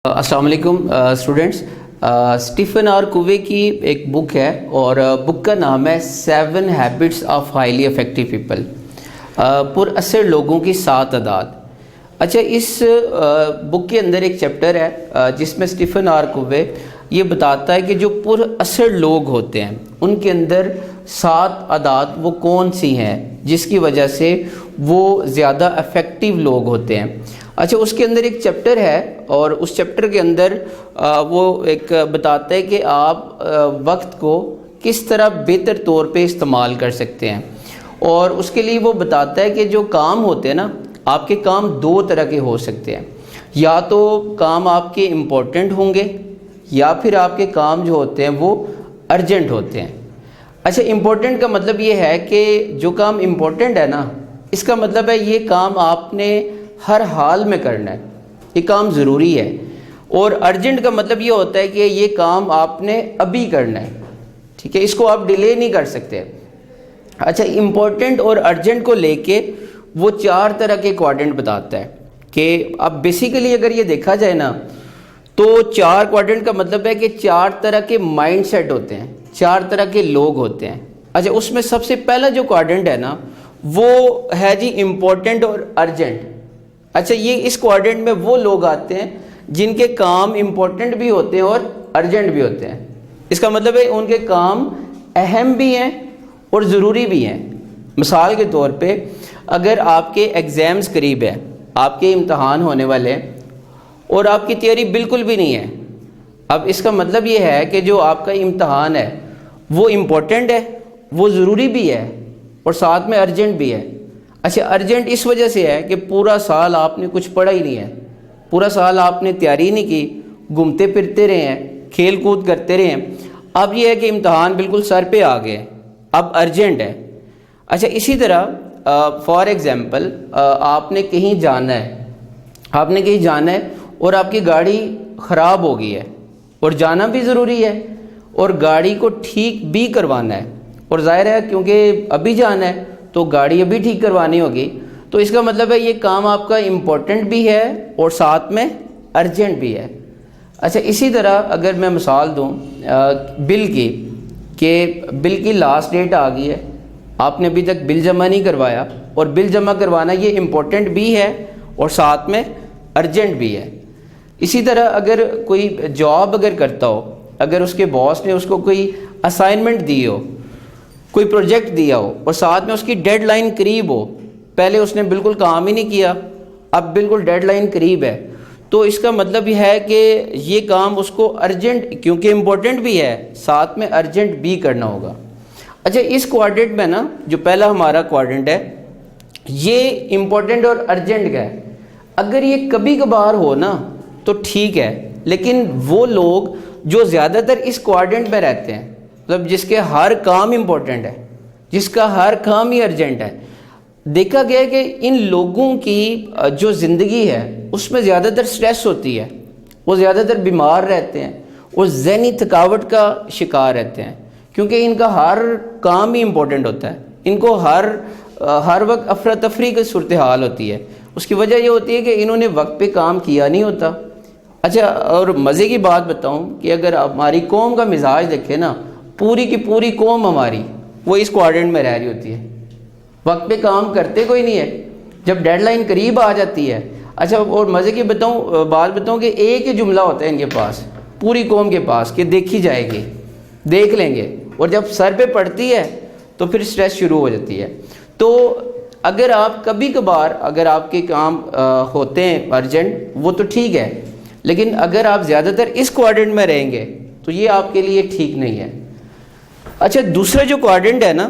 السلام علیکم students. Stephen are کووے کی ایک بک ہے اور بک کا نام ہے 7 habits of highly effective people, پر اثر لوگوں کی 7 عادات. اچھا، اس بک کے اندر ایک چیپٹر ہے جس میں اسٹیفن آر کووے یہ بتاتا ہے کہ جو پر اثر لوگ ہوتے ہیں ان کے اندر 7 عادات وہ کون سی ہیں جس کی وجہ سے وہ زیادہ افیکٹو لوگ ہوتے ہیں. اچھا، اس کے اندر ایک چیپٹر ہے اور اس چیپٹر کے اندر وہ ایک بتاتا ہے کہ آپ وقت کو کس طرح بہتر طور پہ استعمال کر سکتے ہیں. اور اس کے لیے وہ بتاتا ہے کہ جو کام ہوتے ہیں نا، آپ کے کام 2 طرح کے ہو سکتے ہیں. یا تو کام آپ کے امپورٹنٹ ہوں گے یا پھر آپ کے کام جو ہوتے ہیں وہ ارجنٹ ہوتے ہیں. اچھا، امپورٹنٹ کا مطلب یہ ہے کہ جو کام امپورٹنٹ ہے نا، اس کا مطلب ہے یہ کام آپ نے ہر حال میں کرنا ہے، یہ کام ضروری ہے. اور ارجنٹ کا مطلب یہ ہوتا ہے کہ یہ کام آپ نے ابھی کرنا ہے، ٹھیک ہے، اس کو آپ ڈیلے نہیں کر سکتے. اچھا، امپورٹنٹ اور ارجنٹ کو لے کے وہ 4 طرح کے کوارڈنٹ بتاتا ہے کہ اب بیسیکلی اگر یہ دیکھا جائے نا تو 4 کوارڈنٹ کا مطلب ہے کہ 4 طرح کے مائنڈ سیٹ ہوتے ہیں، 4 طرح کے لوگ ہوتے ہیں. اچھا، اس میں سب سے پہلا جو کوارڈنٹ ہے نا وہ ہے جی امپورٹنٹ اور ارجنٹ. اچھا، یہ اس کوارڈنٹ میں وہ لوگ آتے ہیں جن کے کام امپورٹنٹ بھی ہوتے ہیں اور ارجنٹ بھی ہوتے ہیں. اس کا مطلب ہے ان کے کام اہم بھی ہیں اور ضروری بھی ہیں. مثال کے طور پہ اگر آپ کے ایگزامز قریب ہیں، آپ کے امتحان ہونے والے ہیں اور آپ کی تیاری بالکل بھی نہیں ہے، اب اس کا مطلب یہ ہے کہ جو آپ کا امتحان ہے وہ امپورٹنٹ ہے، وہ ضروری بھی ہے اور ساتھ میں ارجنٹ بھی ہے. اچھا، ارجنٹ اس وجہ سے ہے کہ پورا سال آپ نے کچھ پڑھا ہی نہیں ہے، پورا سال آپ نے تیاری نہیں کی، گھومتے پھرتے رہے ہیں، کھیل کود کرتے رہے ہیں. اب یہ ہے کہ امتحان بالکل سر پہ آ گئے، اب ارجنٹ ہے. اچھا، اسی طرح فار ایگزامپل آپ نے کہیں جانا ہے اور آپ کی گاڑی خراب ہو گئی ہے اور جانا بھی ضروری ہے اور گاڑی کو ٹھیک بھی کروانا ہے، اور ظاہر ہے کیونکہ ابھی جانا ہے تو گاڑی ابھی ٹھیک کروانی ہوگی، تو اس کا مطلب ہے یہ کام آپ کا امپورٹنٹ بھی ہے اور ساتھ میں ارجنٹ بھی ہے. اچھا، اسی طرح اگر میں مثال دوں بل کی، کہ بل کی لاسٹ ڈیٹ آ گئی ہے، آپ نے ابھی تک بل جمع نہیں کروایا، اور بل جمع کروانا یہ امپورٹنٹ بھی ہے اور ساتھ میں ارجنٹ بھی ہے. اسی طرح اگر کوئی جاب اگر کرتا ہو، اگر اس کے باس نے اس کو کوئی اسائنمنٹ دی ہو، کوئی پروجیکٹ دیا ہو اور ساتھ میں اس کی ڈیڈ لائن قریب ہو، پہلے اس نے بالکل کام ہی نہیں کیا، اب بالکل ڈیڈ لائن قریب ہے، تو اس کا مطلب یہ ہے کہ یہ کام اس کو ارجنٹ، کیونکہ امپورٹنٹ بھی ہے، ساتھ میں ارجنٹ بھی کرنا ہوگا. اچھا، اس کوارڈنٹ میں نا جو پہلا ہمارا کوارڈنٹ ہے یہ امپورٹنٹ اور ارجنٹ کا ہے. اگر یہ کبھی کبھار ہو نا تو ٹھیک ہے، لیکن وہ لوگ جو زیادہ تر اس کوارڈنٹ میں رہتے ہیں، مطلب جس کے ہر کام امپورٹنٹ ہے، جس کا ہر کام ہی ارجنٹ ہے، دیکھا گیا ہے کہ ان لوگوں کی جو زندگی ہے اس میں زیادہ تر سٹریس ہوتی ہے، وہ زیادہ تر بیمار رہتے ہیں اور ذہنی تھکاوٹ کا شکار رہتے ہیں، کیونکہ ان کا ہر کام ہی امپورٹنٹ ہوتا ہے. ان کو ہر وقت افراتفری کی صورتحال ہوتی ہے. اس کی وجہ یہ ہوتی ہے کہ انہوں نے وقت پہ کام کیا نہیں ہوتا. اچھا، اور مزے کی بات بتاؤں کہ اگر ہماری قوم کا مزاج دیکھیں نا، پوری کی پوری قوم ہماری وہ اس کوارڈنٹ میں رہ رہی ہوتی ہے، وقت پہ کام کرتے کوئی نہیں ہے، جب ڈیڈ لائن قریب آ جاتی ہے. اچھا، اور مزے کی بات بتاؤں کہ ایک ہی جملہ ہوتا ہے ان کے پاس، پوری قوم کے پاس، کہ دیکھی جائے گی، دیکھ لیں گے، اور جب سر پہ پڑتی ہے تو پھر سٹریس شروع ہو جاتی ہے. تو اگر آپ کبھی کبھار اگر آپ کے کام ہوتے ہیں ارجنٹ، وہ تو ٹھیک ہے، لیکن اگر آپ زیادہ تر اس کوارڈنٹ میں رہیں گے تو یہ آپ کے لیے ٹھیک نہیں ہے. اچھا، دوسرا جو کوارڈنٹ ہے نا،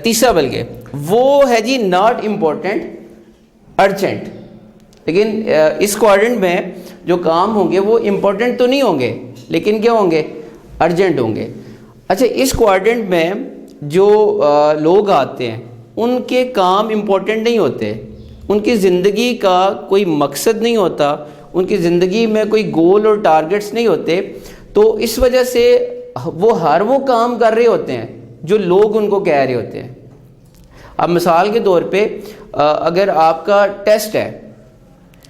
تیسرا بلکہ، وہ ہے جی ناٹ امپورٹنٹ ارجنٹ. لیکن اس کوارڈنٹ میں جو کام ہوں گے وہ امپورٹنٹ تو نہیں ہوں گے، لیکن کیا ہوں گے؟ ارجنٹ ہوں گے. اچھا، اس کوارڈنٹ میں جو لوگ آتے ہیں ان کے کام امپورٹنٹ نہیں ہوتے، ان کی زندگی کا کوئی مقصد نہیں ہوتا، ان کی زندگی میں کوئی گول اور ٹارگٹس نہیں ہوتے، تو اس وجہ سے وہ کام کر رہے ہوتے ہیں جو لوگ ان کو کہہ رہے ہوتے ہیں. اب مثال کے طور پہ اگر آپ کا ٹیسٹ ہے،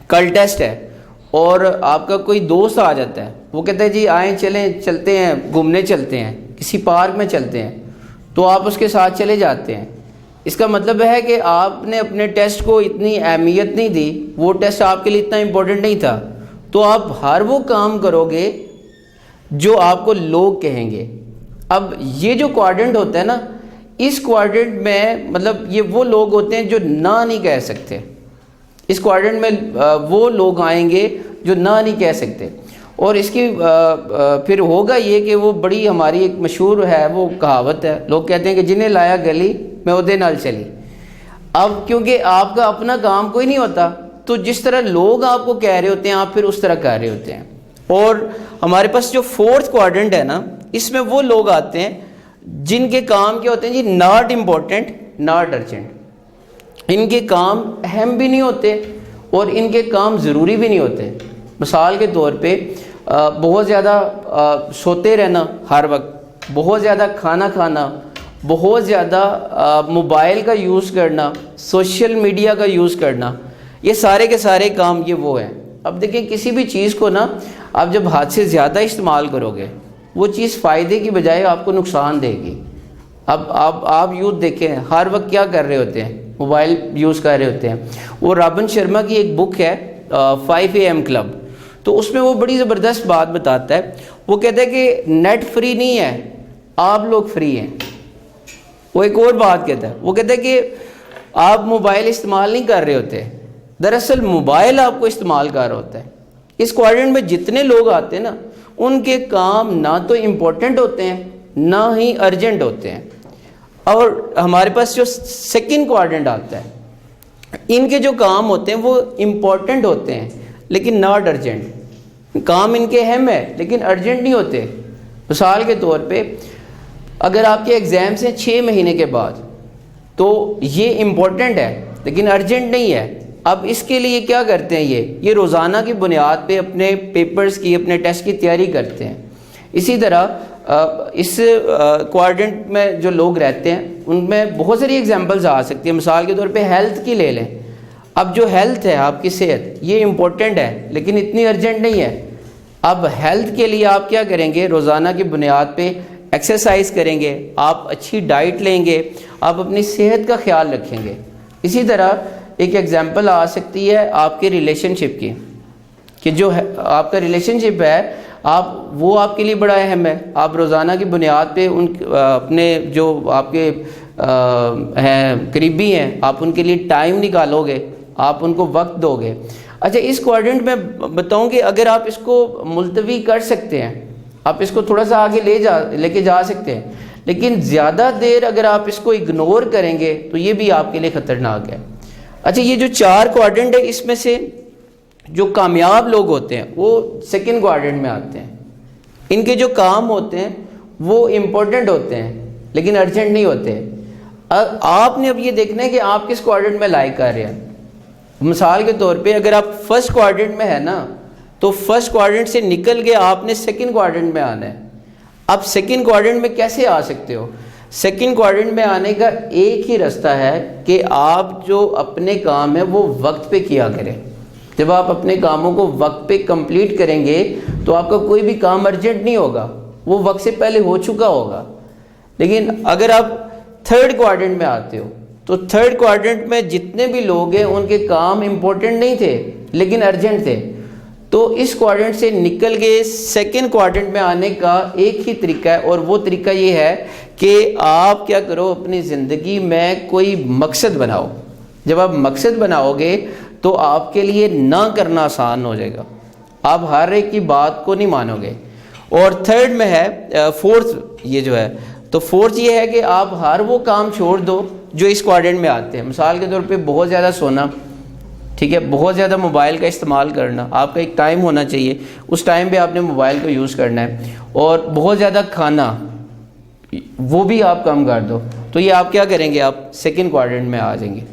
کل ٹیسٹ ہے، اور آپ کا کوئی دوست آ جاتا ہے, وہ کہتا ہے جی آئیں چلتے ہیں گھومنے چلتے ہیں, کسی پارک میں چلتے ہیں, تو آپ اس کے ساتھ چلے جاتے ہیں. اس کا مطلب ہے کہ آپ نے اپنے ٹیسٹ کو اتنی اہمیت نہیں دی, وہ ٹیسٹ آپ کے لیے اتنا امپورٹنٹ نہیں تھا, تو آپ ہر وہ کام کرو گے جو آپ کو لوگ کہیں گے. اب یہ جو کوارڈنٹ ہوتا ہے نا, اس کوارڈنٹ میں مطلب یہ وہ لوگ ہوتے ہیں جو نہ نہیں کہہ سکتے. اس کوارڈنٹ میں وہ لوگ آئیں گے جو نہ نہیں کہہ سکتے. اور اس کی پھر ہوگا یہ کہ وہ بڑی ہماری ایک مشہور ہے وہ کہاوت ہے, لوگ کہتے ہیں کہ جنہیں لایا گلی میں اودے نال چلی. اب کیونکہ آپ کا اپنا کام کوئی نہیں ہوتا, تو جس طرح لوگ آپ کو کہہ رہے ہوتے ہیں آپ پھر اس طرح کہہ رہے ہوتے ہیں. اور ہمارے پاس جو فورتھ کوارڈنٹ ہے نا, اس میں وہ لوگ آتے ہیں جن کے کام کیا ہوتے ہیں جی, ناٹ امپورٹنٹ ناٹ ارجنٹ. ان کے کام اہم بھی نہیں ہوتے اور ان کے کام ضروری بھی نہیں ہوتے. مثال کے طور پہ بہت زیادہ سوتے رہنا ہر وقت, بہت زیادہ کھانا کھانا, بہت زیادہ موبائل کا یوز کرنا, سوشل میڈیا کا یوز کرنا, یہ سارے کے سارے کام یہ وہ ہیں. اب دیکھیں کسی بھی چیز کو نا آپ جب حد سے زیادہ استعمال کرو گے, وہ چیز فائدے کی بجائے آپ کو نقصان دے گی. اب آپ یوتھ دیکھیں ہر وقت کیا کر رہے ہوتے ہیں, موبائل یوز کر رہے ہوتے ہیں. وہ رابن شرما کی ایک بک ہے 5 AM کلب, تو اس میں وہ بڑی زبردست بات بتاتا ہے. وہ کہتا ہے کہ نیٹ فری نہیں ہے, آپ لوگ فری ہیں. وہ ایک اور بات کہتا ہے, وہ کہتا ہے کہ آپ موبائل استعمال نہیں کر رہے ہوتے, دراصل موبائل آپ کو استعمال کر رہا ہوتا ہے. اس کوارڈنٹ میں جتنے لوگ آتے ہیں نا, ان کے کام نہ تو امپورٹنٹ ہوتے ہیں نہ ہی ارجنٹ ہوتے ہیں. اور ہمارے پاس جو سیکنڈ کوارڈنٹ آتا ہے, ان کے جو کام ہوتے ہیں وہ امپورٹنٹ ہوتے ہیں لیکن ناٹ ارجنٹ. کام ان کے اہم ہے لیکن ارجنٹ نہیں ہوتے. مثال کے طور پہ اگر آپ کے ایگزامس ہیں 6 مہینے کے بعد, تو یہ امپورٹنٹ ہے لیکن ارجنٹ نہیں ہے. اب اس کے لیے کیا کرتے ہیں, یہ روزانہ کی بنیاد پہ اپنے پیپرز کی, اپنے ٹیسٹ کی تیاری کرتے ہیں. اسی طرح اس کوارڈنٹ میں جو لوگ رہتے ہیں ان میں بہت ساری ایگزامپلز آ سکتی ہیں. مثال کے طور پہ ہیلتھ کی لے لیں. اب جو ہیلتھ ہے, آپ کی صحت, یہ امپورٹنٹ ہے لیکن اتنی ارجنٹ نہیں ہے. اب ہیلتھ کے لیے آپ کیا کریں گے, روزانہ کی بنیاد پہ ایکسرسائز کریں گے, آپ اچھی ڈائٹ لیں گے, آپ اپنی صحت کا خیال رکھیں گے. اسی طرح ایک ایگزامپل آ سکتی ہے آپ کے ریلیشن شپ کی, کہ جو آپ کا ریلیشن شپ ہے وہ آپ کے لیے بڑا اہم ہے. آپ روزانہ کی بنیاد پہ اپنے جو آپ کے ہیں قریبی ہیں, آپ ان کے لیے ٹائم نکالو گے, آپ ان کو وقت دو گے. اچھا, اس کوارڈنٹ میں بتاؤں کہ اگر آپ اس کو ملتوی کر سکتے ہیں, آپ اس کو تھوڑا سا آگے لے کے جا سکتے ہیں, لیکن زیادہ دیر اگر آپ اس کو اگنور کریں گے تو یہ بھی آپ کے لیے خطرناک ہے. اچھا, یہ جو 4 کوارڈنٹ ہے, اس میں سے جو کامیاب لوگ ہوتے ہیں وہ سیکنڈ کوارڈنٹ میں آتے ہیں. ان کے جو کام ہوتے ہیں وہ امپورٹنٹ ہوتے ہیں لیکن ارجنٹ نہیں ہوتے. آپ نے اب یہ دیکھنا ہے کہ آپ کس کوارڈنٹ میں لائک کر رہے ہیں. مثال کے طور پہ اگر آپ فرسٹ کوارڈنٹ میں ہے نا, تو فرسٹ کوارڈنٹ سے نکل کے آپ نے سیکنڈ کوارڈنٹ میں آنا ہے. اب سیکنڈ کوارڈنٹ میں کیسے آ سکتے ہو؟ سیکنڈ کوارڈنٹ میں آنے کا ایک ہی راستہ ہے کہ آپ جو اپنے کام ہے وہ وقت پہ کیا کریں. جب آپ اپنے کاموں کو وقت پہ کمپلیٹ کریں گے تو آپ کا کوئی بھی کام ارجنٹ نہیں ہوگا, وہ وقت سے پہلے ہو چکا ہوگا. لیکن اگر آپ تھرڈ کوارڈنٹ میں آتے ہو, تو تھرڈ کوارڈنٹ میں جتنے بھی لوگ ہیں ان کے کام امپورٹنٹ نہیں تھے لیکن ارجنٹ تھے. تو اس کوارڈنٹ سے نکل کے سیکنڈ کوارڈنٹ میں آنے کا ایک ہی طریقہ ہے, اور وہ طریقہ یہ ہے کہ آپ کیا کرو, اپنی زندگی میں کوئی مقصد بناؤ. جب آپ مقصد بناؤ گے تو آپ کے لیے نہ کرنا آسان ہو جائے گا, آپ ہر ایک کی بات کو نہیں مانو گے. اور تھرڈ میں ہے فورتھ, یہ جو ہے تو فورتھ یہ ہے کہ آپ ہر وہ کام چھوڑ دو جو اس کوارڈنٹ میں آتے ہیں. مثال کے طور پہ بہت زیادہ سونا, ٹھیک ہے, بہت زیادہ موبائل کا استعمال کرنا, آپ کا ایک ٹائم ہونا چاہیے, اس ٹائم پہ آپ نے موبائل کو یوز کرنا ہے. اور بہت زیادہ کھانا, وہ بھی آپ کم کر دو. تو یہ آپ کیا کریں گے, آپ سیکنڈ کوارڈنٹ میں آ جائیں گے.